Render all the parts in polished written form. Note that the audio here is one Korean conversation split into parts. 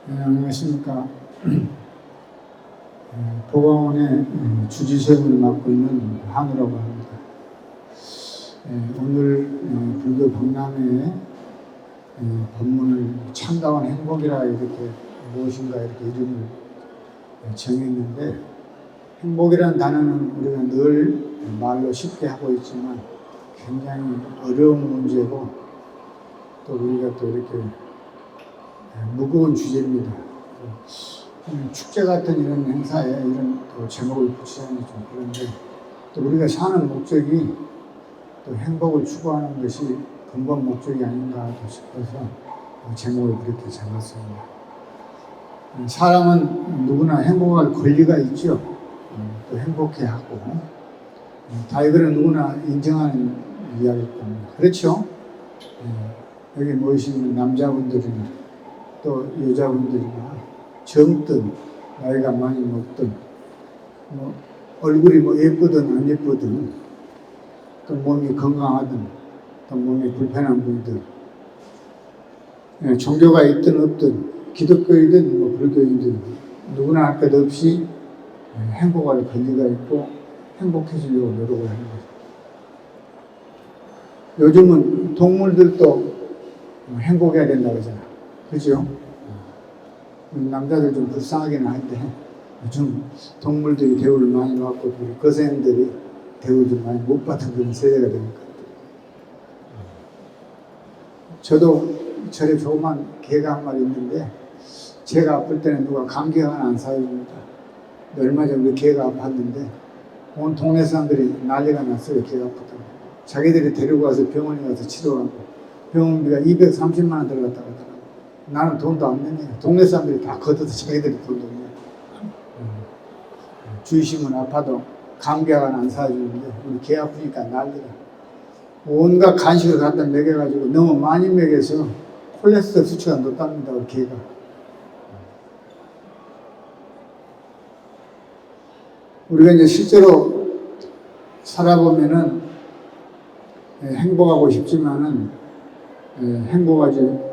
네, 안녕하십니까. 보광원의 주지사역을 맡고 있는 한우라고 합니다. 오늘 불교 박람회에 법문을 참다운 행복이라 이렇게 무엇인가 이렇게 이름을 정했는데, 행복이라는 단어는 우리가 늘 말로 쉽게 하고 있지만 굉장히 어려운 문제고, 또 우리가 또 이렇게 무거운 주제입니다. 축제 같은 이런 행사에 이런 또 제목을 붙이자니 좀 그런데, 또 우리가 사는 목적이 또 행복을 추구하는 것이 근본 목적이 아닌가 싶어서 제목을 그렇게 잡았습니다. 사람은 누구나 행복할 권리가 있죠. 또 행복해하고, 다 이거는 누구나 인정하는 이야기일 겁니다. 그렇죠? 여기 모이신 남자분들이나 또 여자분들이나 젊든 나이가 많이 먹든 얼굴이 예쁘든 안 예쁘든, 또 몸이 건강하든 또 몸이 불편한 분들, 종교가 있든 없든 기독교이든 불교이든 누구나 할 것 없이 행복할 권리가 있고 행복해지려고 노력을 하는 거죠. 요즘은 동물들도 행복해야 된다고 하잖아. 그죠? 남자들 좀 불쌍하긴 한데, 요즘 동물들이 대우를 많이 받고, 우리 거생들이 대우를 좀 많이 못 받은 그런 세대가 되는 것 같아요. 저도 절에 조그만 개가 한 마리 있는데, 제가 아플 때는 누가 감기약 하나 안 사줍니다. 얼마 전에 개가 아팠는데, 온 동네 사람들이 난리가 났어요. 개가 아프다고. 자기들이 데리고 가서 병원에 가서 치료하고, 병원비가 230만 원 들어갔다고 하더라고요. 나는 돈도 안 내네. 동네 사람들이 다 걷어서 자기들이 돈도 내요. 주의심은 아파도 감기약은 안 사주는데, 우리 개 아프니까 난리다. 온갖 간식을 갖다 먹여가지고 너무 많이 먹여서 콜레스테롤 수치가 높답니다, 우리 개가. 우리가 이제 실제로 살아보면은 행복하고 싶지만은 행복하지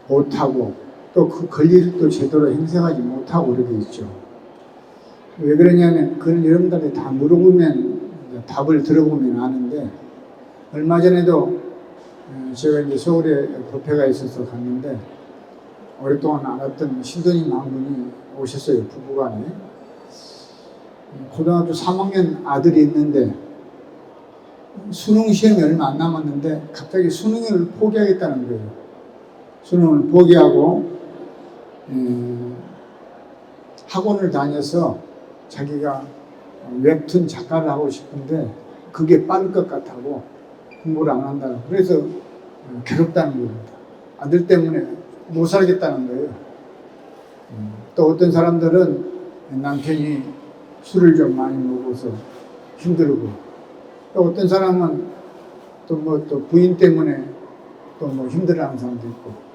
못하고, 또 그 권리를 또 제대로 행사하지 못하고 그러게 있죠. 왜 그러냐면, 그런 여러분들이 다 물어보면, 답을 들어보면 아는데, 얼마 전에도 제가 이제 서울에 법회가 있어서 갔는데, 오랫동안 알았던 신도님 한 분이 오셨어요, 부부간에. 고등학교 3학년 아들이 있는데, 수능 시험이 얼마 안 남았는데, 갑자기 수능을 포기하겠다는 거예요. 수능을 포기하고 학원을 다녀서 자기가 웹툰 작가를 하고 싶은데 그게 빠를 것 같다고 공부를 안 한다는, 그래서 괴롭다는 겁니다. 아들 때문에 못 살겠다는 거예요. 또 어떤 사람들은 남편이 술을 좀 많이 먹어서 힘들고, 또 어떤 사람은 또 부인 때문에 또 힘들어하는 사람도 있고,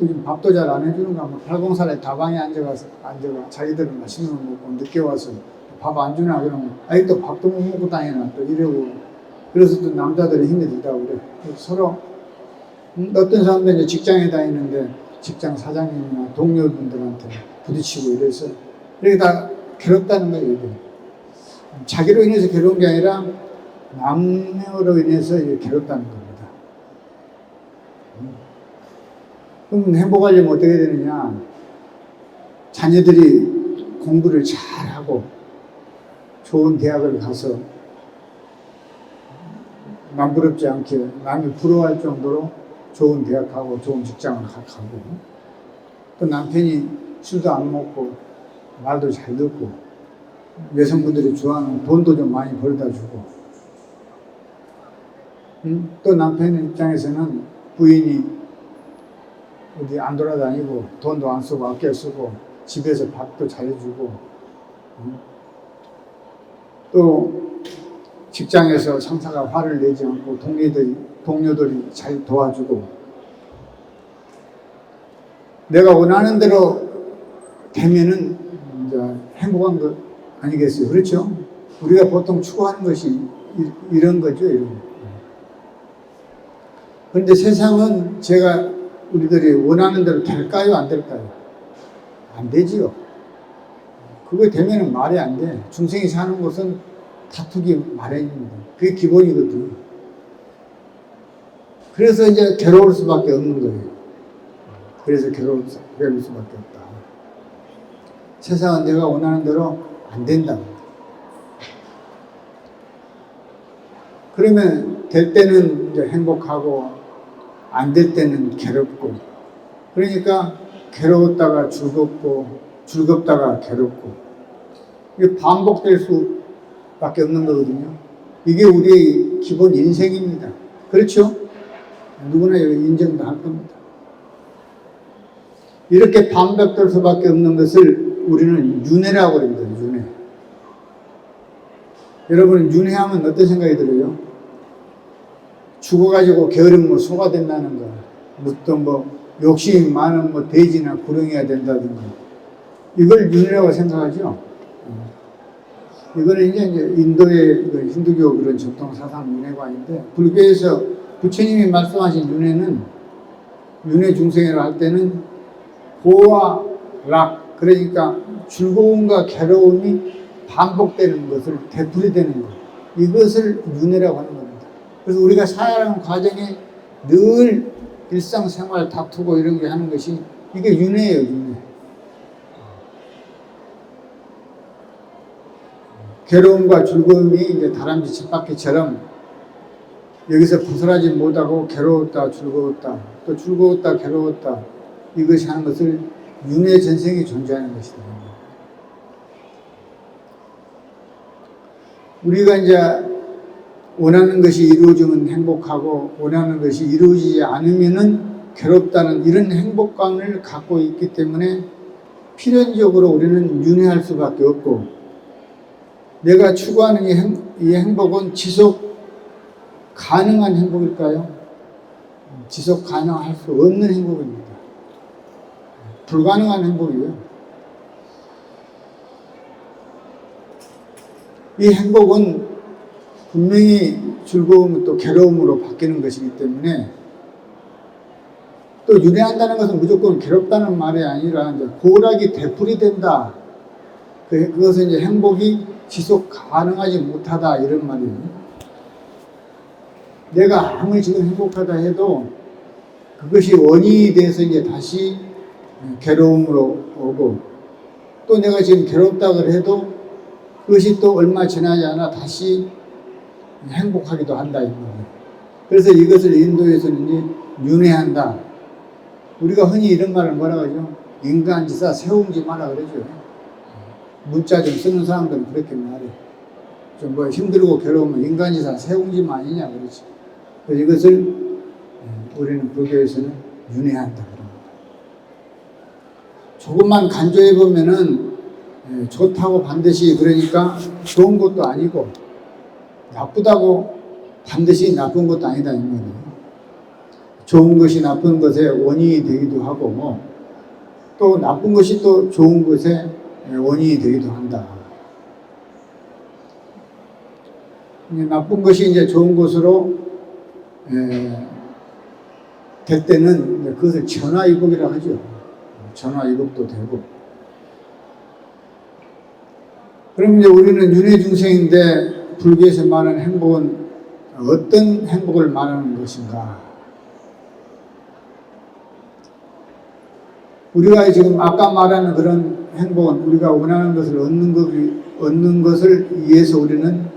요즘 밥도 잘 안 해주는가, 80살에 다방에 앉아가 자기들은 맛있는 거 먹고 늦게 와서 밥 안 주나 그러면, 아이 또 밥도 못 먹고 다니나 또 이러고, 그래서 또 남자들이 힘이 들다고 그래. 서로 어떤 사람들은 직장에 다니는데 직장 사장님이나 동료분들한테 부딪히고 이래서 이렇게 다 괴롭다는 거예요. 이게 자기로 인해서 괴로운 게 아니라 남으로 인해서 괴롭다는 겁니다. 그럼 행복하려면 어떻게 되느냐? 자녀들이 공부를 잘하고 좋은 대학을 가서 남부럽지 않게 남이 부러워할 정도로 좋은 대학 가고 좋은 직장을 가고, 또 남편이 술도 안 먹고 말도 잘 듣고 여성분들이 좋아하는 돈도 좀 많이 벌다 주고, 또 남편 입장에서는 부인이 어디 안 돌아다니고 돈도 안 쓰고 아껴 쓰고 집에서 밥도 잘해주고, 또 직장에서 상사가 화를 내지 않고 동료들이 잘 도와주고, 내가 원하는 대로 되면은 이제 행복한 것 아니겠어요? 그렇죠? 우리가 보통 추구하는 것이 이런 거죠, 이런 거. 그런데 세상은 제가 우리들이 원하는 대로 될까요? 안 될까요? 안 되지요. 그거 되면은 말이 안 돼. 중생이 사는 곳은 다투기 마련입니다. 그게 기본이거든. 그래서 이제 괴로울 수밖에 없는 거예요. 그래서 괴로울 수밖에 없다. 세상은 내가 원하는 대로 안 된다. 그러면 될 때는 이제 행복하고 안 될 때는 괴롭고, 그러니까 괴로웠다가 즐겁고 즐겁다가 괴롭고, 이게 반복될 수밖에 없는 거거든요. 이게 우리의 기본 인생입니다. 그렇죠? 누구나 인정도 할 겁니다. 이렇게 반복될 수밖에 없는 것을 우리는 윤회라고 합니다. 윤회. 여러분, 윤회하면 어떤 생각이 들어요? 죽어가지고 게으름 소가 된다는 거, 또 욕심이 많은 돼지나 구렁이가 된다든가, 이걸 윤회라고 생각하죠. 이거는 이제 인도의 힌두교 그런 전통 사상 윤회관인데, 불교에서 부처님이 말씀하신 윤회는, 윤회 중생이라고 할 때는 고와 락, 그러니까 즐거움과 괴로움이 반복되는 것을 되풀이되는 것, 이것을 윤회라고 하는 겁니다. 그래서 우리가 살아가는 과정에 늘 일상생활 다투고 이런 게 하는 것이 이게 윤회예요, 윤회. 괴로움과 즐거움이 이제 다람쥐 쳇바퀴처럼 여기서 벗어나지 못하고 괴로웠다, 즐거웠다, 또 즐거웠다, 괴로웠다, 이것이 하는 것을 윤회 전생이 존재하는 것이다. 우리가 이제 원하는 것이 이루어지면 행복하고 원하는 것이 이루어지지 않으면은 괴롭다는 이런 행복감을 갖고 있기 때문에 필연적으로 우리는 윤회할 수밖에 없고, 내가 추구하는 이 행복은 지속 가능한 행복일까요? 지속 가능할 수 없는 행복입니다. 불가능한 행복이에요. 이 행복은 분명히 즐거움 또 괴로움으로 바뀌는 것이기 때문에, 또 윤회한다는 것은 무조건 괴롭다는 말이 아니라 이제 고락이 되풀이된다. 그것은 이제 행복이 지속 가능하지 못하다, 이런 말이에요. 내가 아무리 지금 행복하다 해도 그것이 원인이 돼서 이제 다시 괴로움으로 오고, 또 내가 지금 괴롭다고 해도 그것이 또 얼마 지나지 않아 다시 행복하기도 한다, 이 말이에요. 그래서 이것을 인도에서는 윤회한다. 우리가 흔히 이런 말을 뭐라고 하죠? 인간지사 세웅지 마라 그러죠. 문자 좀 쓰는 사람들은 그렇게 말해. 좀 힘들고 괴로우면 인간지사 세웅지마 아니냐 그러지. 그래서 이것을 우리는 불교에서는 윤회한다 그럽니다. 조금만 간조해 보면은 좋다고 반드시, 그러니까 좋은 것도 아니고 나쁘다고 반드시 나쁜 것도 아니다, 이 말이에요. 좋은 것이 나쁜 것의 원인이 되기도 하고, 또 나쁜 것이 또 좋은 것의 원인이 되기도 한다. 나쁜 것이 이제 좋은 것으로 될 때는 그것을 전화위복이라고 하죠. 전화위복도 되고. 그럼 이제 우리는 윤회 중생인데, 불교에서 말하는 행복은 어떤 행복을 말하는 것인가? 우리가 지금 아까 말하는 그런 행복은 우리가 원하는 것을 얻는 것을 위해서 우리는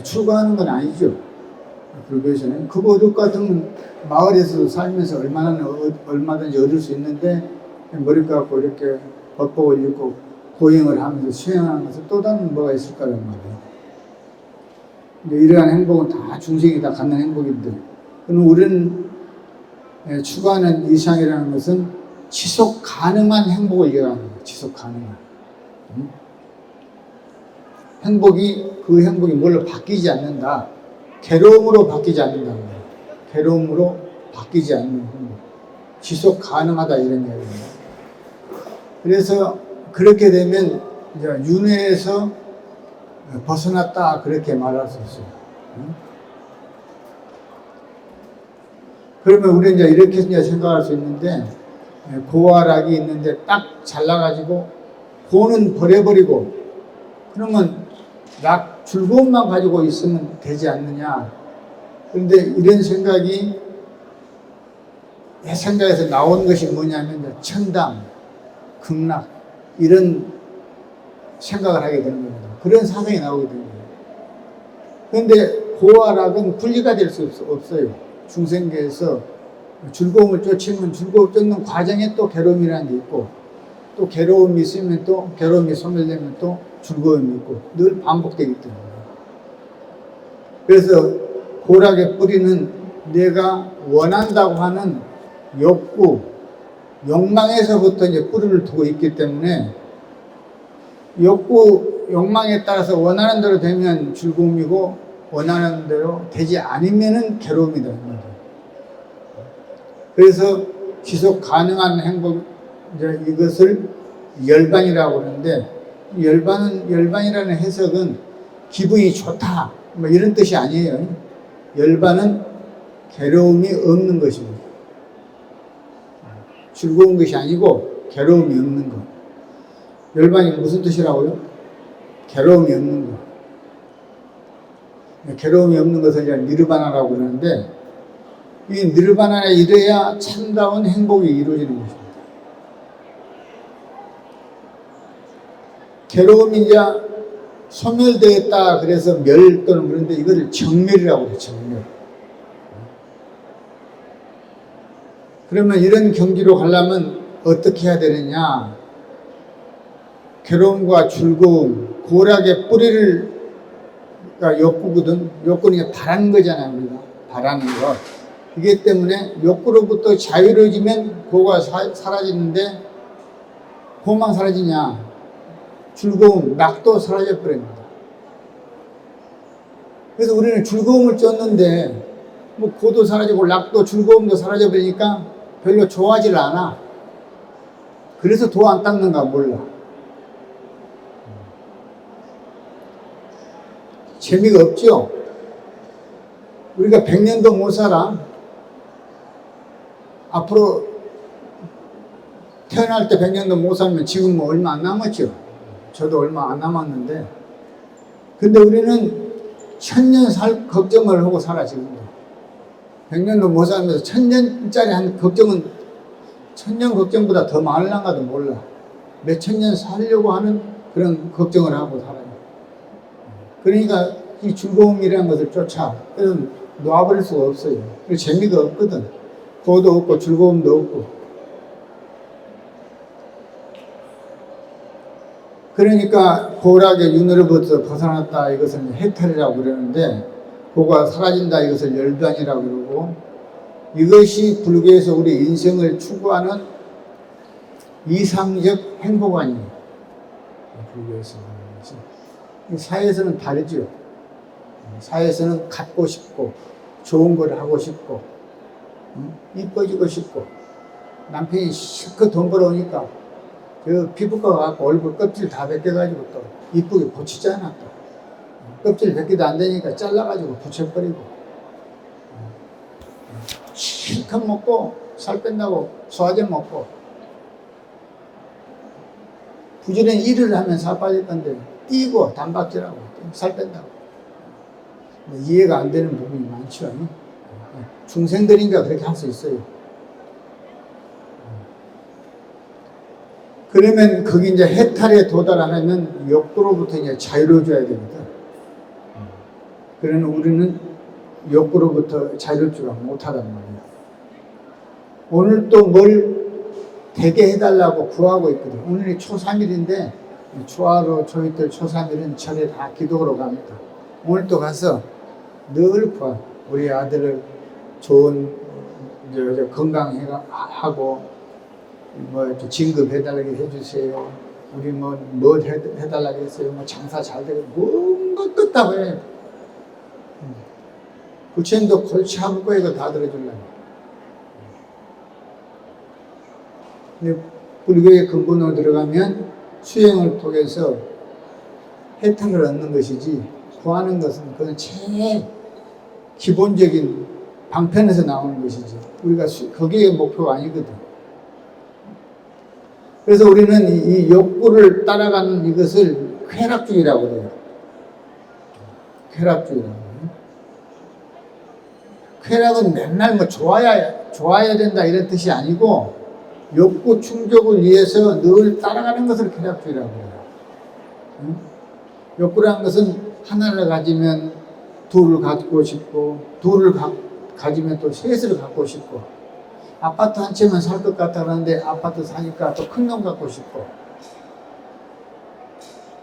추구하는 건 아니죠. 불교에서는 그거 똑같은 마을에서 살면서 얼마든지 얻을 수 있는데, 머리 갖고 이렇게 법복을 입고 고행을 하면서 수행하는 것은 또 다른 뭐가 있을까란 말이에요. 이러한 행복은 다 중생이 다 갖는 행복인데, 그럼 우리는 추구하는 이상이라는 것은 지속 가능한 행복을 얘기하는 거예요. 지속 가능한 행복이, 그 행복이 뭘로 바뀌지 않는다. 괴로움으로 바뀌지 않는다. 괴로움으로 바뀌지 않는 행복, 지속 가능하다, 이런 이야기입니다. 그래서 그렇게 되면 이제 윤회에서 벗어났다, 그렇게 말할 수 있어요. 그러면 우리는 이제 이렇게 이제 생각할 수 있는데, 고와 락이 있는데 딱 잘라가지고 고는 버려버리고, 그러면 락 즐거움만 가지고 있으면 되지 않느냐. 그런데 이런 생각이 내 생각에서 나온 것이 뭐냐면 천당, 극락 이런 생각을 하게 되는 겁니다. 그런 사상이 나오게 되는 거예요. 그런데 고와 락은 분리가 될 수 없어요. 중생계에서 즐거움을 쫓으면 즐거움 쫓는 과정에 또 괴로움이라는 게 있고, 또 괴로움이 있으면 또 괴로움이 소멸되면 또 즐거움이 있고, 늘 반복되기 때문에. 그래서 고락의 뿌리는 내가 원한다고 하는 욕구, 욕망에서부터 이제 뿌리를 두고 있기 때문에, 욕구, 욕망에 따라서 원하는 대로 되면 즐거움이고 원하는 대로 되지 않으면은 괴로움이다. 그래서 지속 가능한 행복, 이제 이것을 열반이라고 그러는데, 열반이라는 해석은 기분이 좋다 뭐 이런 뜻이 아니에요. 열반은 괴로움이 없는 것입니다. 즐거운 것이 아니고 괴로움이 없는 것. 열반이 무슨 뜻이라고요? 괴로움이 없는 것. 괴로움이 없는 것을 이제 니르바나라고 그러는데, 이 니르바나에 이르야 참다운 행복이 이루어지는 것입니다. 괴로움이 이제 소멸되었다 그래서 멸 또는 그런데 이거를 정멸이라고 해요. 정멸. 그러면 이런 경지로 가려면 어떻게 해야 되느냐? 괴로움과 즐거움, 고락의 뿌리를, 그러니까 욕구거든. 욕구는 바라는 거잖아요. 우리가 바라는 것. 이기 때문에 욕구로부터 자유로워지면 고가 사라지는데, 고만 사라지냐? 즐거움, 낙도 사라져 버립니다. 그래서 우리는 즐거움을 쫓는데, 뭐 고도 사라지고 낙도, 즐거움도 사라져 버리니까 별로 좋아하질 않아. 그래서 도 안 닦는가 몰라. 재미가 없죠? 우리가 100년도 못 살아. 앞으로 태어날 때 100년도 못 살면 지금 뭐 얼마 안 남았죠? 저도 얼마 안 남았는데. 근데 우리는 1000년 살 걱정을 하고 살아, 지금도. 100년도 못 살면서 1000년짜리 한 걱정은 1000년 걱정보다 더 많을랑가도 몰라. 몇 천 년 살려고 하는 그런 걱정을 하고 살아요. 그러니까 이 즐거움이라는 것을 쫓아. 그래서 놓아버릴 수가 없어요. 재미가 없거든. 고도 없고 즐거움도 없고. 그러니까 고락의 윤으로부터 벗어났다 이것을 해탈이라고 그러는데, 고가 사라진다 이것을 열반이라고 그러고, 이것이 불교에서 우리 인생을 추구하는 이상적 행복 아니에요. 불교에서. 사회에서는 다르죠. 사회에서는 갖고 싶고 좋은 걸 하고 싶고 이뻐지고 싶고, 남편이 실컷 돈 벌어오니까 저 피부과 갖고 얼굴 껍질 다 벗겨가지고 또 이쁘게 붙이잖아. 또 껍질 벗기도 안 되니까 잘라가지고 붙여버리고, 실컷 먹고 살 뺀다고 소화제 먹고, 부지런히 일을 하면 살 빠질 건데 뛰고 단박질하고 살 뺀다고. 이해가 안 되는 부분이 많죠. 중생들인가 그렇게 할 수 있어요. 그러면 거기 이제 해탈에 도달하려면 욕구로부터 이제 자유로워져야 됩니다. 그러나 우리는 욕구로부터 자유롭지가 못하단 말이에요. 오늘 또 뭘 되게 해달라고 구하고 있거든. 오늘이 초3일인데 초하루, 초이틀, 초3일은 절에 다 기도하러 갑니다. 오늘 또 가서 늘 구하. 우리 아들을 좋은 건강하고 뭐 진급해달라고 해주세요. 우리 뭐 해달라고 했어요. 뭐 장사 잘 되고 뭔가 끝다고 해. 부처님도 골치 아플 거 이거 다 들어주려고. 근데 불교의 근본으로 들어가면 수행을 통해서 혜택을 얻는 것이지, 구하는 것은 그건 제일 기본적인 방편에서 나오는 것이지. 우리가 거기에 목표가 아니거든. 그래서 우리는 이 욕구를 따라가는 이것을 쾌락주의라고 해요. 쾌락주의라고 해요. 쾌락은 맨날 뭐 좋아야 된다 이런 뜻이 아니고 욕구 충족을 위해서 늘 따라가는 것을 쾌락주의라고 해요. 욕구라는 것은 하나를 가지면 둘을 갖고 싶고, 둘을 가지면 또 셋을 갖고 싶고, 아파트 한 채만 살 것 같아 그러는데 아파트 사니까 또 큰 놈 갖고 싶고,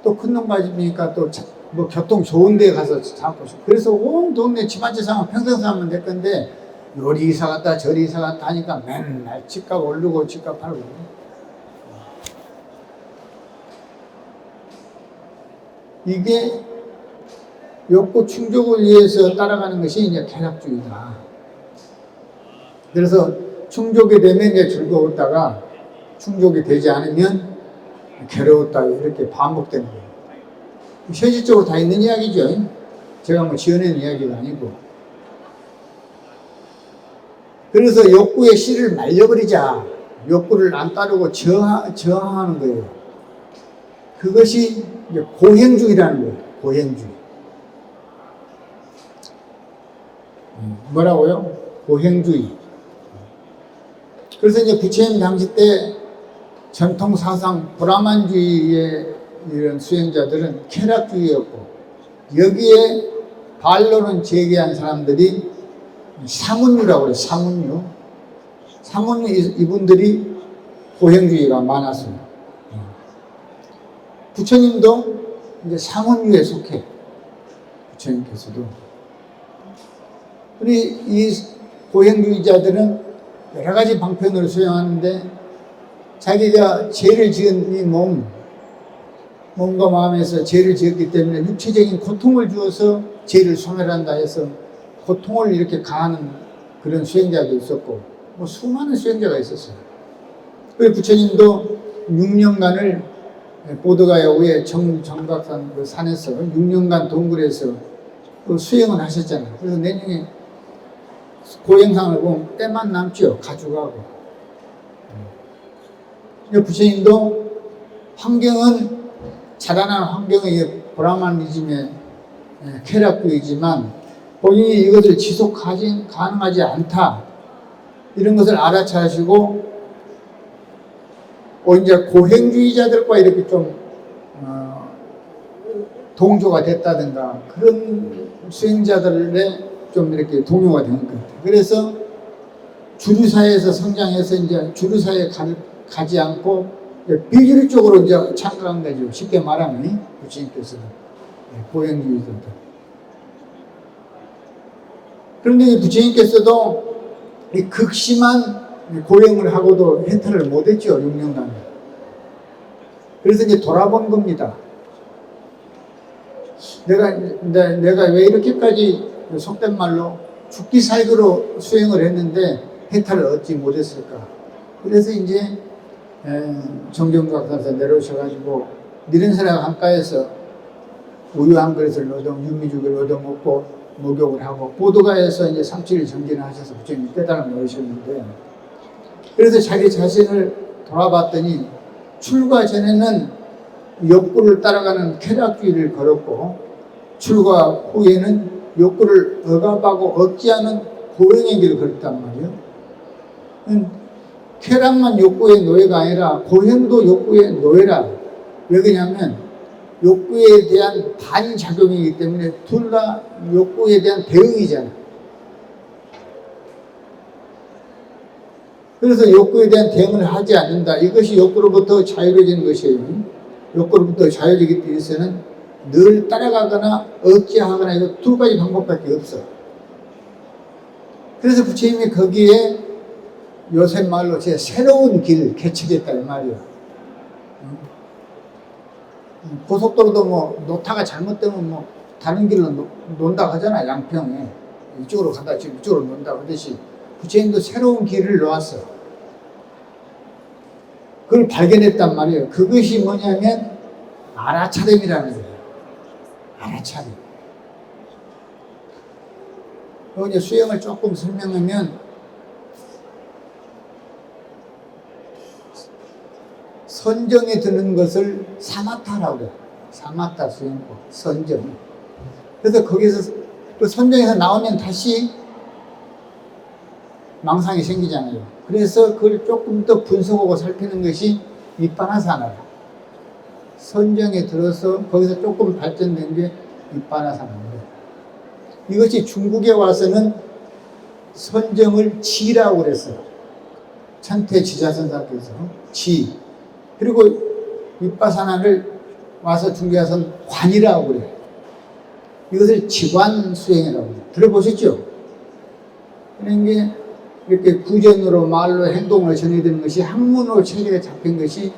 또 큰 놈 가지니까 또 뭐 교통 좋은 데 가서 살고 싶고, 그래서 온 동네 집 한 채 사면 평생 살면 될 건데 요리 이사 갔다 저리 이사 갔다 하니까 맨날 집값 오르고 집값 팔고. 이게 욕구 충족을 위해서 따라가는 것이 이제 쾌락주의다. 그래서 충족이 되면 이제 즐거웠다가 충족이 되지 않으면 괴로웠다 이렇게 반복되는 거예요. 현실적으로 다 있는 이야기죠. 제가 뭐 지어낸 이야기가 아니고. 그래서 욕구의 씨를 말려버리자. 욕구를 안 따르고 저항하는 거예요. 그것이 이제 고행주의라는 거예요. 고행주의. 뭐라고요? 고행주의. 그래서 이제 부처님 당시 때 전통 사상 브라만주의의 이런 수행자들은 쾌락주의였고, 여기에 반론을 제기한 사람들이 사문유라고 그래요. 사문유. 사문유 이분들이 고행주의가 많았습니다. 부처님도 이제 사문유에 속해. 부처님께서도. 우리 이 고행주의자들은 여러 가지 방편으로 수행하는데 자기가 죄를 지은 이 몸과 마음에서 죄를 지었기 때문에 육체적인 고통을 주어서 죄를 소멸한다 해서 고통을 이렇게 가하는 그런 수행자도 있었고, 뭐 수많은 수행자가 있었어요. 그리고 부처님도 6년간을 보드가야우의 정각산 그 산에서 6년간 동굴에서 그 수행을 하셨잖아요. 그래서 내년에 고행상을 보면 때만 남죠. 가져가고. 부처님도 환경은 자라난 환경의 브라마니즘의 쾌락주의지만 본인이 이것을 지속하지 가능하지 않다 이런 것을 알아차시고 이제 고행주의자들과 이렇게 좀 동조가 됐다든가 그런 수행자들의 좀 이렇게 동요가 되는 것 같아요. 그래서 주류사회에서 성장해서 이제 주류사회에 가지 않고 비주류 쪽으로 이제 참가한 거죠. 쉽게 말하면 부처님께서는 고행주의자들. 그런데 부처님께서도 이 극심한 고행을 하고도 해탈을 못했죠. 6년간. 그래서 이제 돌아본 겁니다. 내가 왜 이렇게까지 속된 말로 죽기 살기로 수행을 했는데 해탈을 얻지 못했을까. 그래서 이제 정경각산에서 내려오셔가지고 니른사랑 강가에서 우유 한 그릇을 유미죽을 얻어먹고 목욕을 하고 보드가에서 이제 3-7일 정진을 하셔서 부처님이 깨달음을 얻으셨는데, 그래서 자기 자신을 돌아봤더니 출가 전에는 욕구를 따라가는 쾌락주의를 걸었고 출가 후에는 욕구를 억압하고 억제하는 고행의 길을 걸었단 말이에요. 쾌락만 욕구의 노예가 아니라 고행도 욕구의 노예라. 왜 그러냐면 욕구에 대한 반작용이기 때문에 둘 다 욕구에 대한 대응이잖아. 그래서 욕구에 대한 대응을 하지 않는다. 이것이 욕구로부터 자유로워지는 것이에요. 욕구로부터 자유로워지기 위해서는 늘 따라가거나 억제하거나 이거 두 가지 방법밖에 없어. 그래서 부처님이 거기에 요새 말로 제 새로운 길 개척했다 이 말이에요. 고속도로도 뭐 노타가 잘못되면 뭐 다른 길로 논다고 하잖아. 양평에 이쪽으로 가다 지금 이쪽으로 논다고 하듯이 부처님도 새로운 길을 놓았어. 그걸 발견했단 말이에요. 그것이 뭐냐면 알아차림이라는 거예요. 알아차림. 이제 수행을 조금 설명하면 선정에 드는 것을 사마타라고 그래요. 사마타 수행법, 선정. 그래서 거기서 그 선정에서 나오면 다시 망상이 생기잖아요. 그래서 그걸 조금 더 분석하고 살피는 것이 위파나사나. 선정에 들어서 거기서 조금 발전된 게 위파나사나입니다. 이것이 중국에 와서는 선정을 지라고 그랬어요. 천태지자선사께서 지. 그리고 위파사나를 와서 중국에 와서는 관이라고 그래요. 이것을 지관 수행이라고 해요. 들어보셨죠? 그런 게 이렇게 구전으로 말로 행동으로 전해드는 것이 학문으로 체계가 잡힌 것이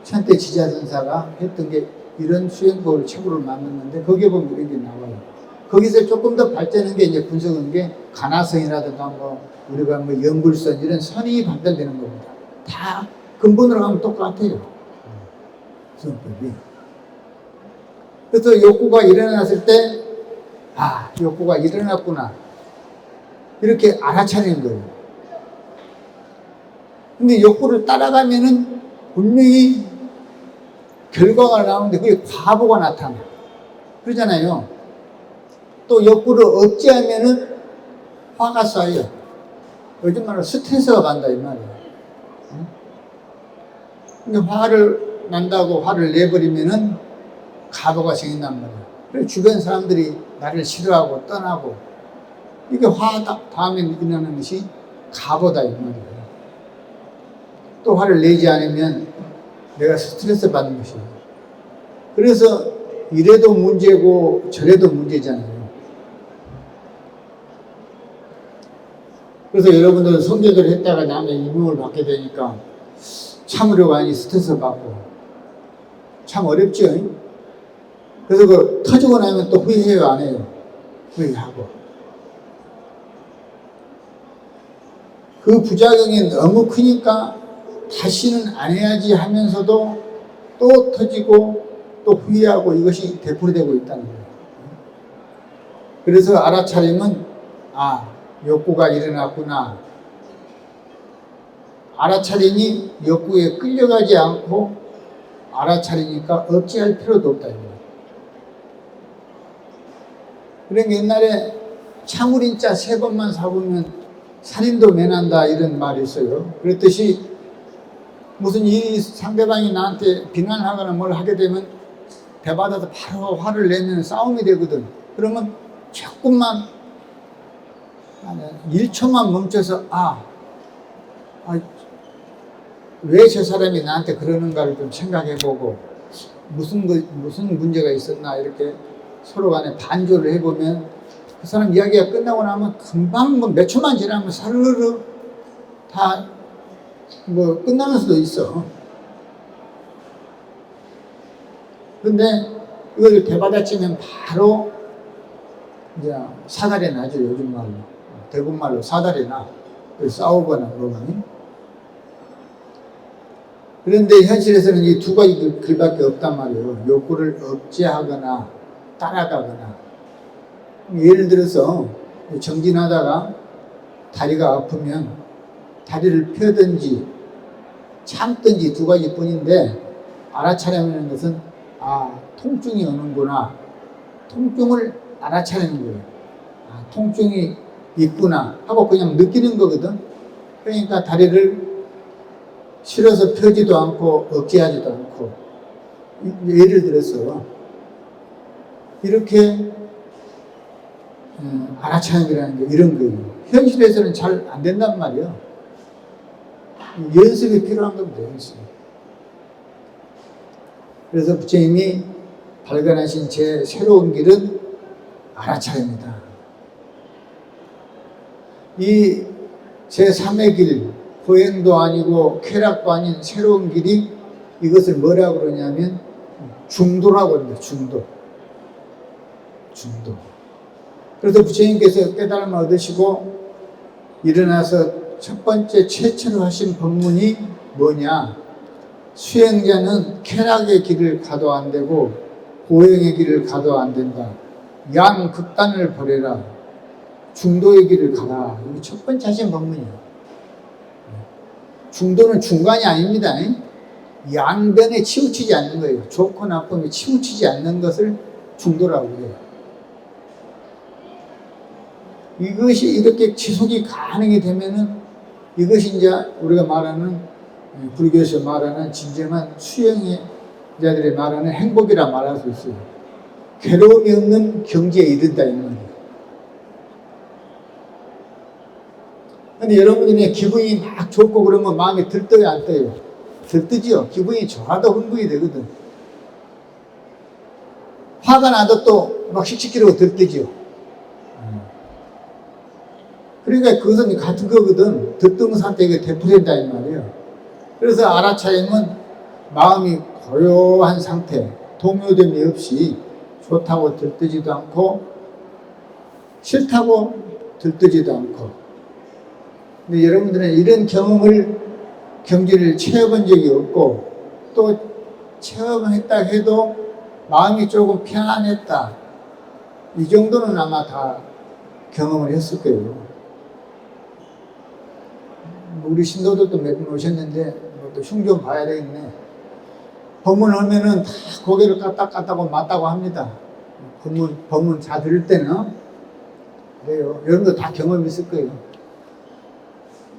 천태지자선사가 했던 게 이런 수행법을 책으로 만들었는데 거기에 보면 이런 게 나와요. 거기서 조금 더 발전한 게 이제 분석한 게 가나선이라든가 뭐 우리가 뭐 연불선 이런 선이 발달되는 겁니다. 다 근본으로 가면 똑같아요. 수행법이. 그래서 욕구가 일어났을 때 욕구가 일어났구나 이렇게 알아차리는 거예요. 근데 욕구를 따라가면은 분명히 결과가 나오는데 그게 과보가 나타나. 그러잖아요. 또 욕구를 억제하면은 화가 쌓여. 요즘 말로 스트레스가 간다 이 말이에요. 근데 화를 난다고 화를 내버리면은 가보가 생긴단 말이에요. 그래서 주변 사람들이 나를 싫어하고 떠나고 이게 화 다음에 일어나는 것이 가보다 이 말이에요. 또 화를 내지 않으면 내가 스트레스 받는 것이에요. 그래서 이래도 문제고 저래도 문제잖아요. 그래서 여러분들은 성교를 했다가 남의 임용을 받게 되니까 참으려고 하니 스트레스 받고 참 어렵죠. 그래서 그 터지고 나면 또 후회해요, 안 해요? 후회하고. 그 부작용이 너무 크니까 다시는 안 해야지 하면서도 또 터지고 또 후회하고 이것이 되풀이되고 있다는 거예요. 그래서 알아차리면 욕구가 일어났구나. 알아차리니 욕구에 끌려가지 않고 알아차리니까 억제할 필요도 없다. 그러니까 옛날에 차무린자 3번만 사보면 살인도 면한다 이런 말이 있어요. 그랬듯이 무슨 이 상대방이 나한테 비난하거나 뭘 하게 되면 대받아서 바로 화를 내면 싸움이 되거든. 그러면 조금만 1초만 멈춰서 왜 저 사람이 나한테 그러는가를 좀 생각해보고 무슨 문제가 있었나 이렇게 서로 간에 반조를 해보면 그 사람 이야기가 끝나고 나면 금방 몇 초만 지나면 사르르 다 끝나는 수도 있어. 근데 이걸 대받아치면 바로 이제 사달이 나죠. 요즘 말로. 대부분 말로 사달이 나. 싸우거나 그러면. 그런데 현실에서는 이 두 가지 길밖에 없단 말이에요. 욕구를 억제하거나 따라가거나. 예를 들어서 정진하다가 다리가 아프면 다리를 펴든지 참든지 두 가지 뿐인데 알아차리는 것은 통증이 오는구나. 통증을 알아차리는 거예요. 통증이 있구나 하고 그냥 느끼는 거거든. 그러니까 다리를 싫어서 펴지도 않고 억제하지도 않고 예를 들어서 이렇게 알아차림이라는 게 이런 거예요. 현실에서는 잘 안 된단 말이에요. 연습이 필요한 겁니다. 연습. 그래서 부처님이 발견하신 제 새로운 길은 알아차림이다. 이 제3의 길, 보행도 아니고 쾌락도 아닌 새로운 길이 이것을 뭐라고 그러냐면 중도라고 합니다. 중도. 그래서 부처님께서 깨달음을 얻으시고 일어나서 첫 번째 최초로 하신 법문이 뭐냐? 수행자는 쾌락의 길을 가도 안 되고 보행의 길을 가도 안 된다. 양 극단을 버려라. 중도의 길을 가라. 이게 첫 번째 하신 법문이에요. 중도는 중간이 아닙니다. 양변에 치우치지 않는 거예요. 좋고 나쁨이 치우치지 않는 것을 중도라고 해요. 이것이 이렇게 지속이 가능이 되면은 이것이 이제 우리가 말하는 불교에서 말하는 진정한 수행자들이 말하는 행복이라 말할 수 있어요. 괴로움이 없는 경지에 이른다 이 말이에요. 근데 여러분들이 기분이 막 좋고 그러면 마음이 들떠요 안 떠요? 들뜨지요. 기분이 좋아도 흥분이 되거든. 화가 나도 또 막 씩씩거리고 들뜨지요. 그러니까 그것은 같은 거거든. 들뜬 상태가 되풀이된다 이 말이에요. 그래서 알아차림은 마음이 고요한 상태, 동요됨이 없이 좋다고 들뜨지도 않고 싫다고 들뜨지도 않고. 근데 여러분들은 이런 경지를 채워본 적이 없고 또 체험했다 해도 마음이 조금 편안했다. 이 정도는 아마 다 경험을 했을 거예요. 우리 신도들도 몇 분 오셨는데 또 흉 좀 봐야 되겠네. 법문하면은 다 고개를 까딱까딱하고 맞다고 합니다. 법문 다 들을 때는 그래요. 여러분도 다 경험 있을 거예요.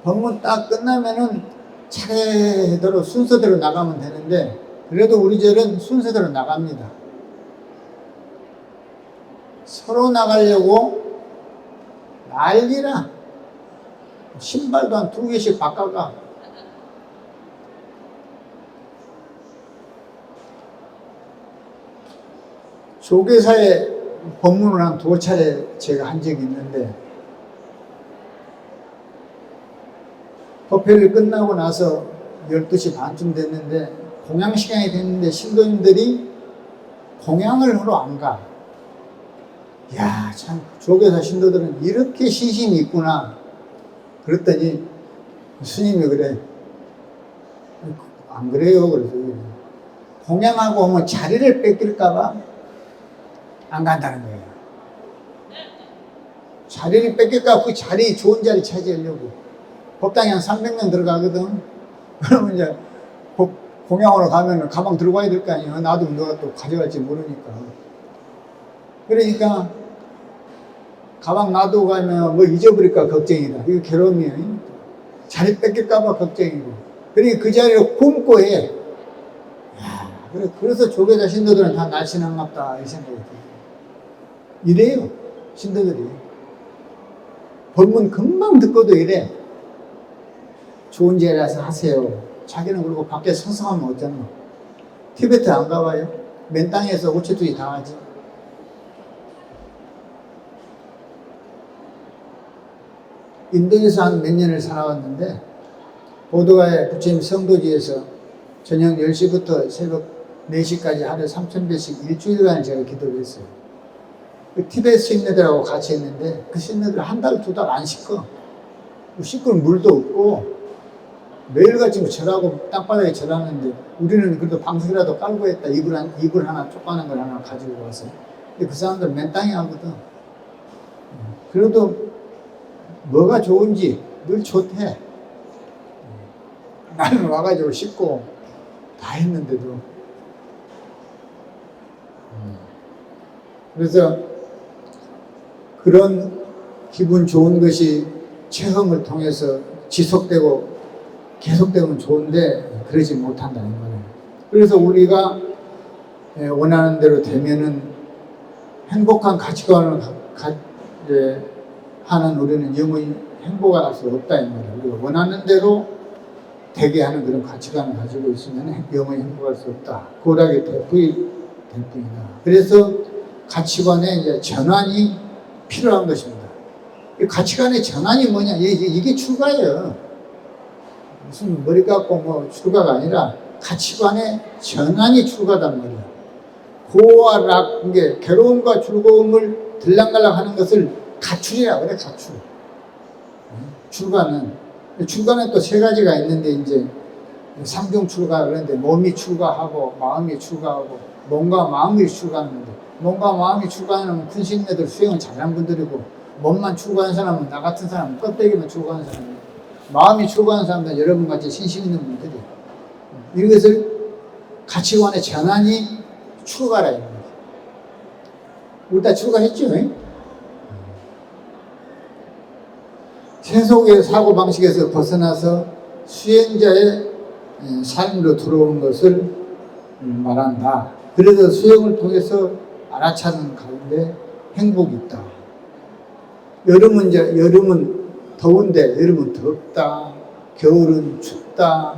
법문 딱 끝나면은 차례대로 순서대로 나가면 되는데 그래도 우리 절은 순서대로 나갑니다. 서로 나가려고 난리라. 신발도 한 2개씩 바꿔가. 조계사에 법문을 한 2차례 제가 한 적이 있는데 법회를 끝나고 나서 12시 반쯤 됐는데 공양 시간이 됐는데 신도님들이 공양을 하러 안 가. 이야, 참 조계사 신도들은 이렇게 신심이 있구나. 그랬더니 스님이 그래. 안 그래요. 그래서 공양하고 오면 자리를 뺏길까봐 안 간다는 거예요. 자리를 뺏길까 그 자리 좋은 자리 차지하려고. 법당에 한 300명 들어가거든. 그러면 이제 공양으로 가면 가방 들고 와야 될 거 아니에요. 나도 누가 또 가져갈지 모르니까. 그러니까 가방 놔두고 가면 뭐 잊어버릴까 걱정이다. 이거 괴로움이에요. 자리 뺏길까봐 걱정이고. 그러니까 그 자리를 굶고 해. 그래서 조계자 신도들은 다 날씬한갑다 이 생각이 들어요. 이래요. 신도들이. 법문 금방 듣고도 이래. 좋은 자리라서 하세요. 자기는 그리고 밖에 서서 하면 어쩌나. 티베트 안 가봐요? 맨 땅에서 우체투이 당하지. 인도에서 한 몇 년을 살아왔는데 보드가의 부처님 성도지에서 저녁 10시부터 새벽 4시까지 하루에 3,000배씩 일주일간을 제가 기도를 했어요. 그 티베트 스님네들하고 같이 했는데 그 스님네들 한 달, 2달 안 씻고 씻을 물도 없고 매일같이 절하고 땅바닥에 절하는데 우리는 그래도 방석이라도 깔고 했다. 이불 하나 쪼까는 걸 하나 가지고 와서. 근데 그 사람들 맨 땅에 하거든. 그래도 뭐가 좋은지 늘 좋대. 나는 와가지고 씻고 다 했는데도. 그래서 그런 기분 좋은 것이 체험을 통해서 지속되고 계속되면 좋은데 그러지 못한다는 거예요. 그래서 우리가 원하는 대로 되면은 행복한 가치관을 하는 우리는 영원히 행복할 수 없다 이 말이에요. 우리가 원하는 대로 되게 하는 그런 가치관을 가지고 있으면 영원히 행복할 수 없다. 고락의 대부이다. 그래서 가치관의 이제 전환이 필요한 것입니다. 이 가치관의 전환이 뭐냐? 이게 출가예요. 무슨 머리 깎고 뭐 출가가 아니라 가치관의 전환이 출가단 말이야. 고와 락, 이게 괴로움과 즐거움을 들락날락 하는 것을 가출이라 그래, 가출. 출가는 또 3가지가 있는데, 이제, 상중 출가, 그런데 몸이 출가하고, 마음이 출가하고, 몸과 마음이 출가하는데, 몸과 마음이 출가하는 큰 스님네들 수행을 잘하는 분들이고, 몸만 추구하는 사람은, 나 같은 사람은 껍데기만 추구하는 사람이에요. 마음이 추구하는 사람들은 여러분같이 신심 있는 분들이 이것을 가치관의 전환이 출가라 이런 거죠. 우리 다 출가했죠. 세속의 사고방식에서 벗어나서 수행자의 삶으로 들어오는 것을 말한다. 그래서 수행을 통해서 알아차는 가운데 행복이 있다. 여름은 더운데 여름은 덥다. 겨울은 춥다.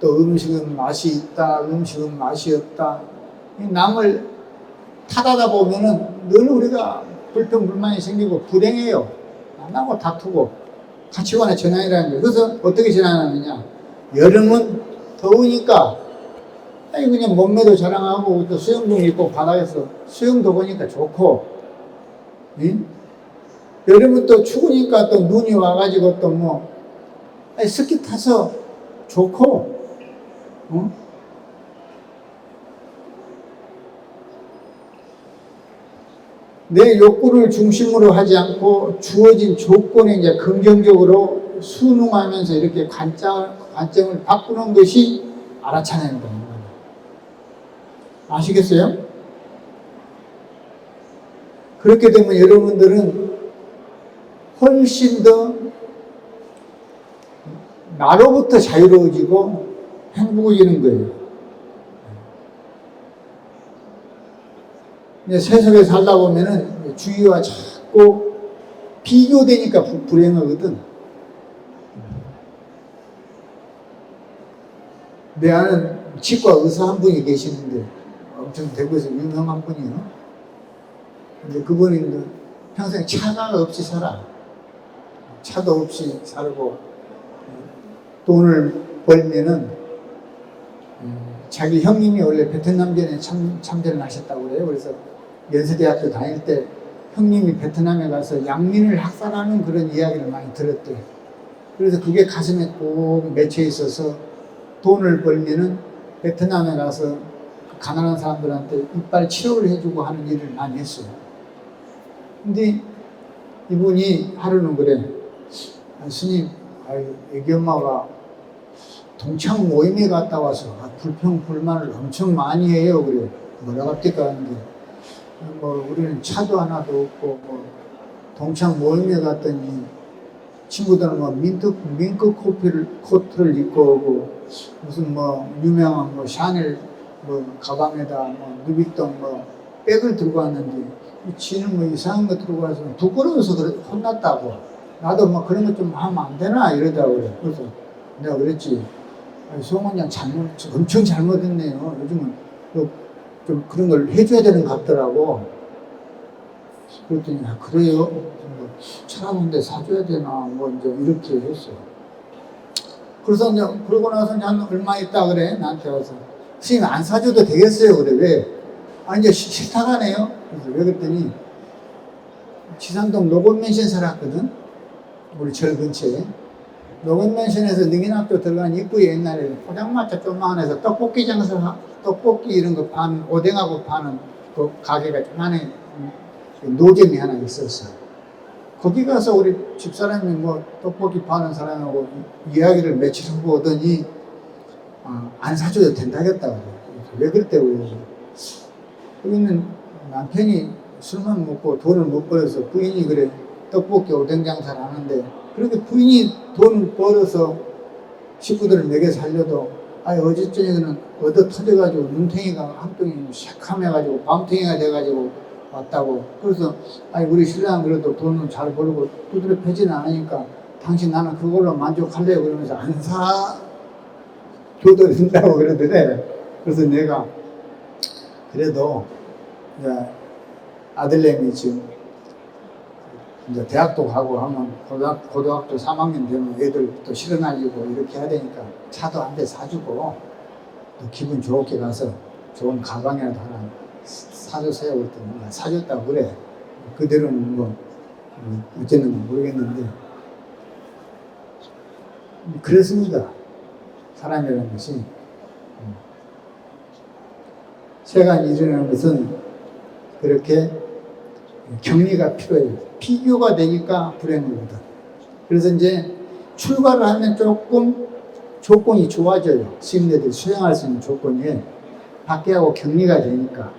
또 음식은 맛이 있다. 음식은 맛이 없다. 남을 탓하다 보면은 늘 우리가 불평불만이 생기고 불행해요. 남하고 다투고 가치관의 전환이라는 거예요. 그래서 어떻게 전환하느냐? 여름은 더우니까 그냥 몸매도 자랑하고 또 수영복 입고 바다에서 수영도 보니까 좋고, 응? 여름은 또 추우니까 또 눈이 와가지고 또 뭐 스키 타서 좋고, 응? 내 욕구를 중심으로 하지 않고 주어진 조건에 이제 긍정적으로 순응하면서 이렇게 관점을 바꾸는 것이 알아차는 겁니다. 아시겠어요? 그렇게 되면 여러분들은 훨씬 더 나로부터 자유로워지고 행복해지는 거예요. 세상에 살다 보면은 주위와 자꾸 비교되니까 불행하거든. 내 아는 치과 의사 한 분이 계시는데 엄청 대구에서 유명한 분이에요. 근데 그분이 평생 차가 없이 살아. 차도 없이 살고 돈을 벌면은 자기 형님이 원래 베트남전에 참전을 하셨다고 그래요. 그래서 연세대학교 다닐 때 형님이 베트남에 가서 양민을 학살하는 그런 이야기를 많이 들었대요. 그래서 그게 가슴에 꼭 맺혀 있어서 돈을 벌면은 베트남에 가서 가난한 사람들한테 이빨 치료를 해주고 하는 일을 많이 했어요. 근데 이분이 하루는 그래. 스님, 애기 엄마가 동창 모임에 갔다 와서 불평불만을 엄청 많이 해요. 그래. 뭐라고 합니까? 하는데 우리는 차도 하나도 없고 동창 모임에 갔더니 친구들은 민크 코트를 입고 오고 무슨 유명한 샤넬 가방에다 누비똥 백을 들고 왔는데 지는 이상한 거 들고 와서 부끄러워서 혼났다고. 나도 그런 거 좀 하면 안 되나 이러더라고. 그래. 그래서 내가 그랬지. 송원장 엄청 잘못했네요. 요즘은 좀 그런 걸 해줘야 되는 것 같더라고. 그랬더니 그래요? 차라는데 사줘야 되나 이제 이렇게 했어요. 그래서 이제 그러고 나서 한 얼마 있다 그래 나한테 와서 스님 안 사줘도 되겠어요. 그래. 왜? 이제 싫다고 하네요. 그래서 왜 그랬더니 지산동 노건맨션 살았거든. 우리 절 근처에. 노건맨션에서 능인학교 들어간 입구에 옛날에 포장마차 조그만해서 떡볶이 장사, 떡볶이 이런 거 파는, 오뎅하고 파는 그 가게가 조그만해 노점이 하나 있었어. 거기 가서 우리 집사람이 떡볶이 파는 사람하고 이야기를 며칠 하고 오더니 안 사줘도 된다겠다 그래. 왜 그랬대 그래. 여기는 남편이 술만 먹고 돈을 못 벌어서 부인이 그래 떡볶이 오뎅 장사를 하는데 그렇게 부인이 돈 벌어서 식구들을 먹여 살려도 어제 저녁에는 얻어 터져가지고 눈탱이가 한동이 새카매가지고 밤탱이가 돼가지고 왔다고. 그래서 우리 신랑은 그래도 돈을 잘 벌고 두드려 패지는 않으니까 당신 나는 그걸로 만족할래요 그러면서 안 사줘도 된다고 그러더래. 그래서 내가 그래도 아들내미 지금 이제 대학도 가고 하면 고등학교 3학년 되면 애들 또 실어 날리고 이렇게 해야 되니까 차도 한 대 사주고 또 기분 좋게 가서 좋은 가방이라도 하나 사주세요 그랬더니 사줬다고 그래. 그대로는 어쨌는 모르겠는데 그렇습니다. 사람이라는 것이 세간이 일어나는 것은 그렇게 격리가 필요해요. 피규어가 되니까 불행하거든. 그래서 이제 출가를 하면 조금 조건이 좋아져요. 스님네들 수행할 수 있는 조건이 밖에하고 격리가 되니까.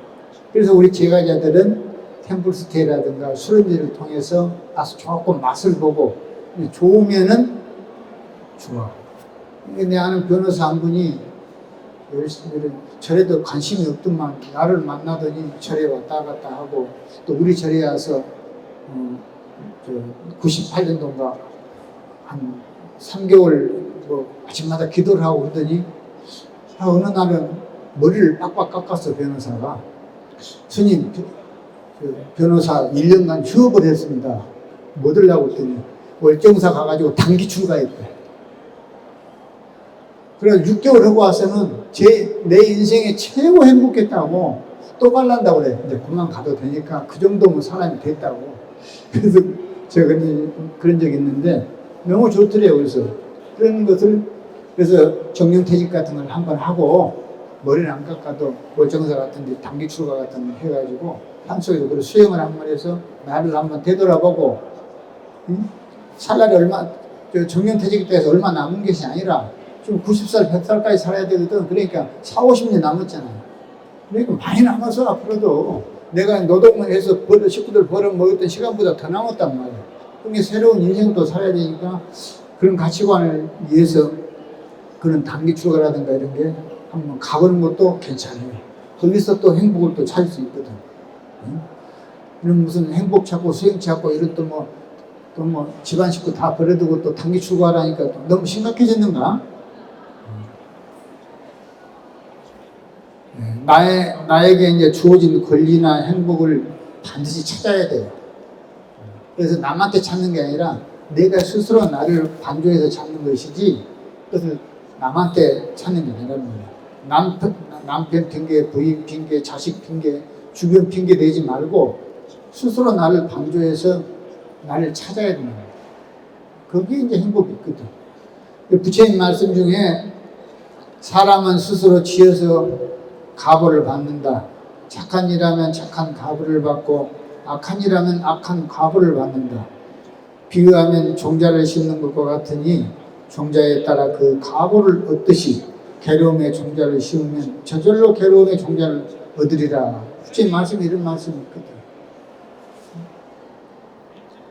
그래서 우리 제가자들은 템플스테이라든가 수련회를 통해서 아주 조금 맛을 보고 좋으면은 좋아. 근데 아는 변호사 한 분이 절에도 관심이 없더만 나를 만나더니 절에 왔다 갔다 하고 또 우리 절에 와서 98년도인가 한 3개월 뭐 아침마다 기도를 하고 그러더니 어느 날은 머리를 빡빡 깎았어. 변호사가. 스님 변호사 1년간 휴업을 했습니다. 뭐 들라고 했더니 월정사 가가지고 단기 출가했대. 그래서 6개월 하고 와서는 내 인생에 최고 행복했다고 또 갈란다고 그래. 이제 그만 가도 되니까 그 정도면 사람이 됐다고. 그래서 제가 그런 적이 있는데 너무 좋더래요. 그래서 그런 것을 그래서 정년퇴직 같은 걸 한번 하고 머리는 안 깎아도 월정사 같은 데 단기 출가 같은 거 해가지고 산속에서 그런 수행을 한번 해서 나를 한번 되돌아보고 살 날이 정년퇴직 때에서 얼마 남은 것이 아니라 좀 90살, 100살까지 살아야 되거든. 그러니까 4, 50년 남았잖아요. 그러니까 많이 남아서 앞으로도 내가 노동을 해서 식구들 벌어먹었던 시간보다 더 남았단 말이야. 그러니까 새로운 인생도 살아야 되니까 그런 가치관을 위해서 그런 단기 출가라든가 이런 게 한번 가보는 것도 괜찮아요. 거기서 또 행복을 또 찾을 수 있거든. 이런 무슨 행복 찾고 수행 찾고 이런 또 뭐 집안 식구 다 버려두고 또 단기 출가하라니까 또 너무 심각해졌는가? 나에게 이제 주어진 권리나 행복을 반드시 찾아야 돼요. 그래서 남한테 찾는 게 아니라 내가 스스로 나를 반조해서 찾는 것이지, 그것을 남한테 찾는 게 아니라는 거예요. 남편 핑계, 부인 핑계, 자식 핑계, 주변 핑계 내지 말고 스스로 나를 반조해서 나를 찾아야 되는 거예요. 거기에 이제 행복이 있거든. 부처님 말씀 중에 사람은 스스로 지어서 가보를 받는다. 착한 일하면 착한 가보를 받고 악한 일하면 악한 가보를 받는다. 비유하면 종자를 심는 것과 같으니 종자에 따라 그 가보를 얻듯이 괴로움의 종자를 심으면 저절로 괴로움의 종자를 얻으리라. 부처님 말씀에 이런 말씀이 있거든.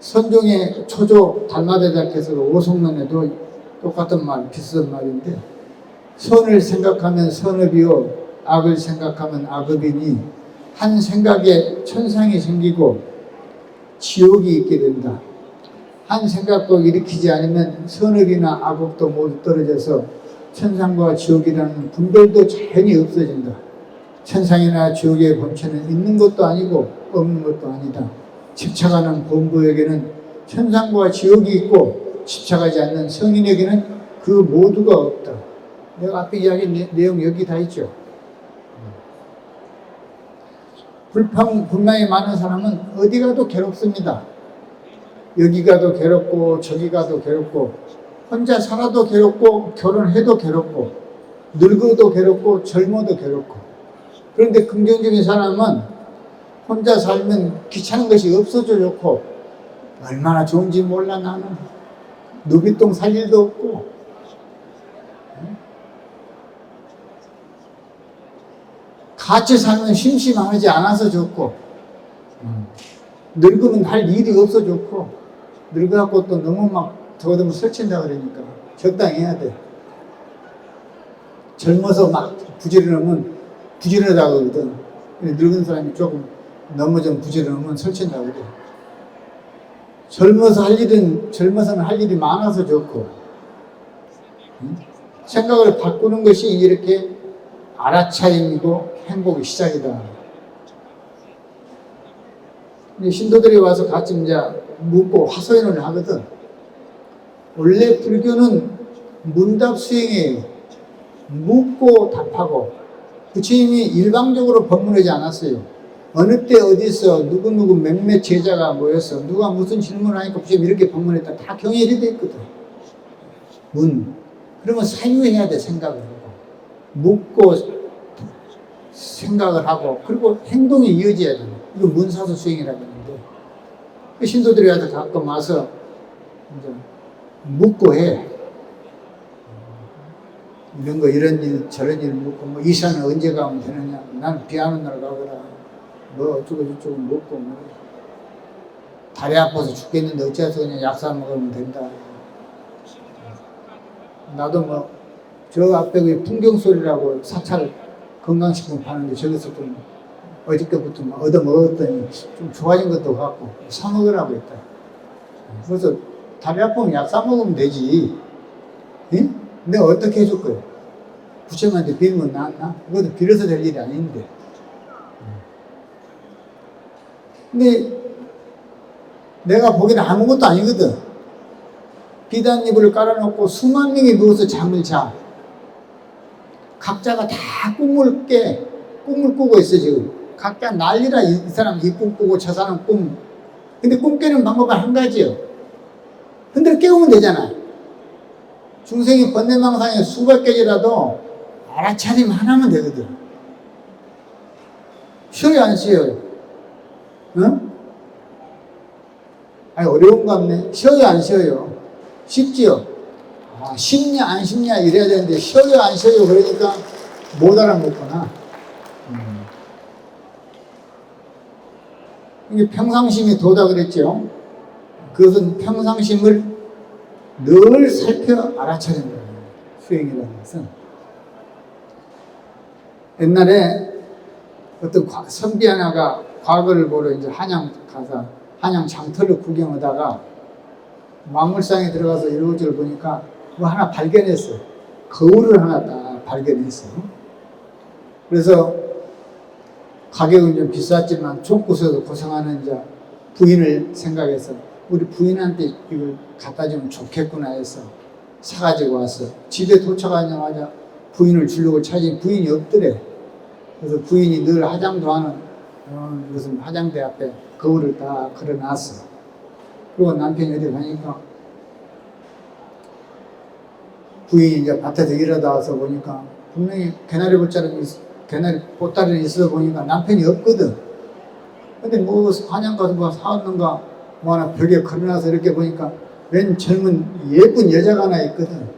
선종의 초조 달마대자께서 오송론에도 똑같은 말, 비슷한 말인데 선을 생각하면 선업이요 악을 생각하면 악업이니 한 생각에 천상이 생기고 지옥이 있게 된다. 한 생각도 일으키지 않으면 선업이나 악업도 모두 떨어져서 천상과 지옥이라는 분별도 자연히 없어진다. 천상이나 지옥의 본체는 있는 것도 아니고 없는 것도 아니다. 집착하는 범부에게는 천상과 지옥이 있고 집착하지 않는 성인에게는 그 모두가 없다. 내가 앞에 이야기한 내용 여기 다 있죠. 불만이 많은 사람은 어디 가도 괴롭습니다. 여기 가도 괴롭고 저기 가도 괴롭고 혼자 살아도 괴롭고 결혼해도 괴롭고 늙어도 괴롭고 젊어도 괴롭고. 그런데 긍정적인 사람은 혼자 살면 귀찮은 것이 없어져 좋고 얼마나 좋은지 몰라. 나는 누비똥 살 일도 없고 같이 살면 심심하지 않아서 좋고 늙으면 할 일이 없어 좋고 늙어갖고 또 너무 막 저거든 설친다 그러니까 적당히 해야 돼. 젊어서 막 부지런하면 부지런하다고 그러거든. 늙은 사람이 조금 너무 좀 부지런하면 설친다고 그래. 젊어서는 할 일이 많아서 좋고 생각을 바꾸는 것이 이렇게 알아차림이고 행복의 시작이다. 신도들이 와서 같이 이제 묻고 화소연을 하거든. 원래 불교는 문답 수행이에요. 묻고 답하고. 부처님이 일방적으로 법문하지 않았어요. 어느 때 어디서 누구누구 몇몇 제자가 모여서 누가 무슨 질문을 하니까 부처님 이렇게 법문했다. 다 경일이 돼 있거든. 그러면 사유해야 돼. 생각을 하고. 묻고 생각을 하고 그리고 행동이 이어져야 돼. 이거 문사수 수행이라고 하는데 신도들이 와서 가끔 와서 이제 묻고 해. 이런 거, 이런 일, 저런 일 묻고, 뭐, 이사는 언제 가면 되느냐. 나는 비 안 오는 날 가거라. 뭐, 어쩌고저쩌고 묻고, 뭐. 다리 아파서 죽겠는데 어째서 그냥 약사 먹으면 된다. 나도 뭐, 저 앞에 그 풍경소리라고 사찰 건강식품 파는데 저기서 좀 어저께부터 얻어 먹었더니 좀 좋아진 것도 같고, 사 먹으라고 했다. 그래서 다리 아프면 약 사 먹으면 되지. 응? 내가 어떻게 해줄 거야? 부처님한테 빌면 낫나? 그것도 빌어서 될 일이 아닌데. 근데 내가 보기에는 아무것도 아니거든. 비단이불을 깔아놓고 수만 명이 누워서 잠을 자. 각자가 다 꿈을 꾸고 있어, 지금. 각자 난리라. 이 사람 이 꿈 꾸고 저 사람 꿈. 근데 꿈 깨는 방법은 한 가지요. 흔들어 깨우면 되잖아. 중생이 번뇌망상에 수백 개지라도 알아차림 하나면 되거든. 쉬어요, 안 쉬어요? 응? 아니, 어려운 거 없네. 쉬어요, 안 쉬어요? 쉽지요? 아, 쉽냐, 안 쉽냐 이래야 되는데, 쉬어요, 안 쉬어요? 그러니까 못 알아먹구나. 이게 평상심이 도다 그랬죠? 그것은 평상심을 늘 살펴 알아차리는 거예요. 수행이라는 것은. 옛날에 어떤 선비 하나가 과거를 보러 이제 한양 가서 한양 장터를 구경하다가 만물상에 들어가서 이루어질 보니까 뭐 하나 발견했어요. 거울을 하나 딱 발견했어요. 그래서 가격은 좀 비쌌지만 좁고서도 고생하는 이제 부인을 생각해서 우리 부인한테 이걸 갖다 주면 좋겠구나 해서 사가지고 왔어. 집에 도착하자마자 부인을 주려고 찾으니 부인이 없더래. 그래서 부인이 늘 화장도 하는 무슨 화장대 앞에 거울을 다 걸어놨어. 그리고 남편이 어디 가니까 부인이 이제 밭에서 일하다 와서 보니까 분명히 개나리 보따리는 있어 보니까 남편이 없거든. 근데 뭐 한양 가서 뭐 사왔는가 뭐 하나 벽에 걸어놔서 이렇게 보니까 웬 젊은 예쁜 여자가 하나 있거든.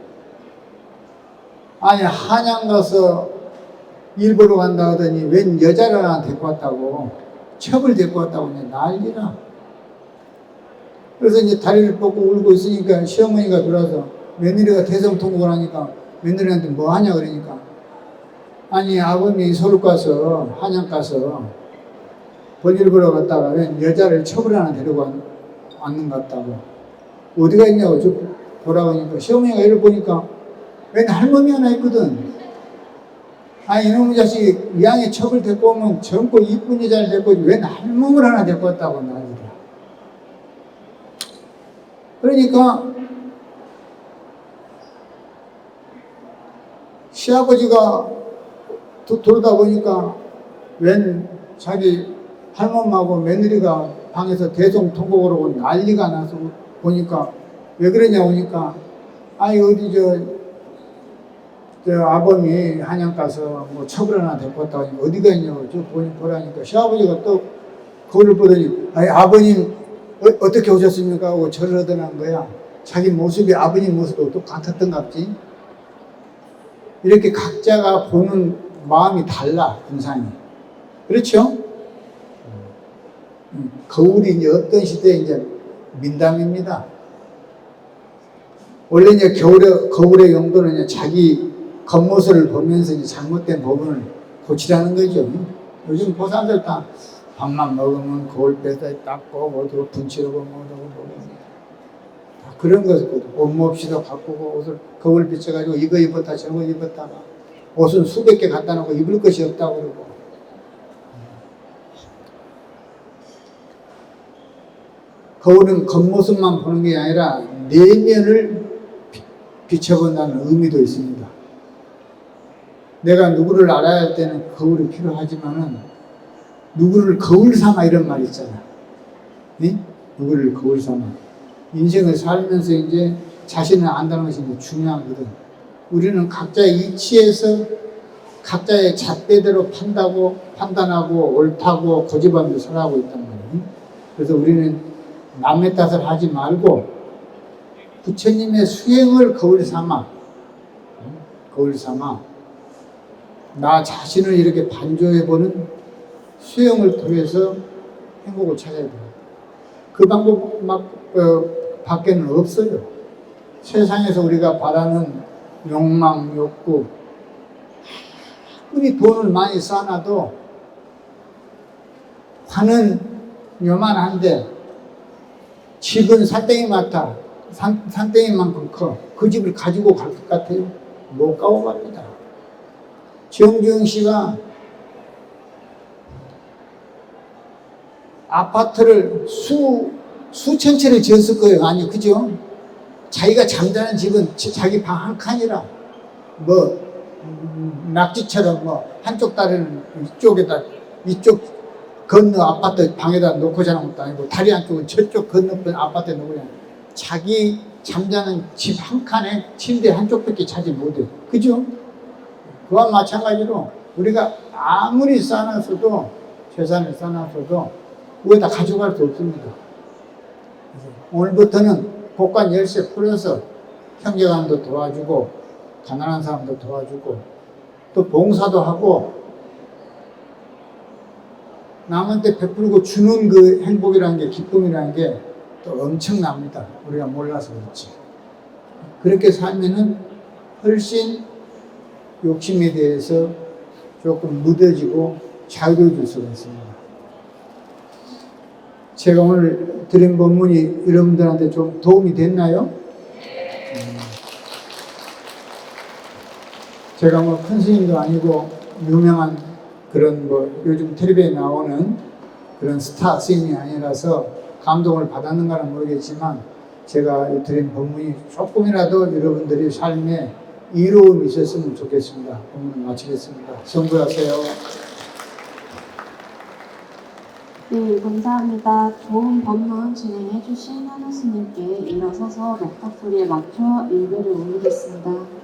아니 한양 가서 일 보러 간다 하더니 웬 여자를 하나 데리고 왔다고, 첩을 데리고 왔다고 그냥 난리나. 그래서 이제 다리를 뻗고 울고 있으니까 시어머니가 들어와서 며느리가 대성통곡을 하니까 며느리한테 뭐 하냐 그러니까, 아니 아버님이 서울 가서 한양 가서 볼일 보러 갔다가 웬 여자를 첩을 하나 데리고 왔는 것 같다고. 어디가 있냐고 보라고 하니까 시어머니가 이를 보니까 웬 할머니 하나 있거든. 아니 이놈의 자식이 이왕에 첩을 데리고 오면 젊고 이쁜 여자를 데리고 오지 웬 할멈을 하나 데리고 왔다고 난리다. 그러니까 시아버지가 돌다 보니까 웬 자기 할멈하고 며느리가 방에서 대성통곡을 하고 난리가 나서 보니까 왜 그러냐 보니까 아니 어디 저 아범이 한양 가서 뭐 첩을 하나 데리고 왔다고 하니까 어디가 있냐고 보라니까 시아버지가 또 거울을 보더니 아니 아버님 어떻게 오셨습니까? 하고 절을 하더란 거야. 자기 모습이 아버님 모습하고 똑같았던 것 같지. 이렇게 각자가 보는 마음이 달라, 분상이. 그렇죠? 거울이 이제 어떤 시대에 이제 민담입니다. 원래 이제 거울의 용도는 이제 자기 겉모습을 보면서 이제 잘못된 부분을 고치라는 거죠. 요즘 보살들 다 밥만 먹으면 거울 빼서 닦고, 뭐도 분칠하고, 뭐도. 그런 것을 옷 몹시도 바꾸고, 옷을 거울 비춰가지고 이거 입었다, 저거 입었다가, 옷은 수백 개 갖다 놓고 입을 것이 없다고 그러고. 거울은 겉모습만 보는 게 아니라 내면을 비춰본다는 의미도 있습니다. 내가 누구를 알아야 할 때는 거울이 필요하지만은 누구를 거울 삼아 이런 말 있잖아. 네? 누구를 거울 삼아. 인생을 살면서 이제 자신을 안다는 것이 이제 중요하거든. 우리는 각자의 이치에서 각자의 잣대대로 판단하고 옳다고 고집하면서 살아가고 있단 말이에요. 그래서 우리는 남의 탓을 하지 말고 부처님의 수행을 거울 삼아 나 자신을 이렇게 반조해보는 수행을 통해서 행복을 찾아야 돼요. 그 방법 밖에는 없어요. 세상에서 우리가 바라는 욕망, 욕구, 아무리 돈을 많이 쌓아놔도 화는 요만한데 집은 산땡이만큼 커. 그 집을 가지고 갈 것 같아요? 못 가고 갑니다. 정주영 씨가 아파트를 수천 채를 지었을 거예요. 아니, 그죠? 자기가 잠자는 집은 자기 방 한 칸이라, 낙지처럼 한쪽 다리는 이쪽 건너 아파트 방에다 놓고 자는 것도 아니고, 다리 한쪽은 저쪽 건너편 아파트에 놓고 자는, 자기 잠자는 집 한 칸에 침대 한쪽밖에 차지 못해요. 그죠? 그와 마찬가지로 우리가 아무리 쌓아놨어도, 재산을 쌓아놨어도 그거 다 가져갈 수 없습니다. 오늘부터는 복권 열쇠 풀어서 형제간도 도와주고, 가난한 사람도 도와주고, 또 봉사도 하고, 남한테 베풀고 주는 그 행복이라는 게, 기쁨이라는 게 또 엄청납니다. 우리가 몰라서 그렇지. 그렇게 살면은 훨씬 욕심에 대해서 조금 무뎌지고 자유로워질 수가 있습니다. 제가 오늘 드린 법문이 여러분들한테 좀 도움이 됐나요? 제가 큰 스님도 아니고 유명한 그런 요즘 텔레비에 나오는 그런 스타 스님이 아니라서 감동을 받았는가는 모르겠지만, 제가 드린 법문이 조금이라도 여러분들의 삶에 이로움이 있었으면 좋겠습니다. 법문을 마치겠습니다. 성불하세요. 네, 감사합니다. 좋은 법문 진행해 주신 하나스님께 일어서서 녹화 소리에 맞춰 일배를 올리겠습니다.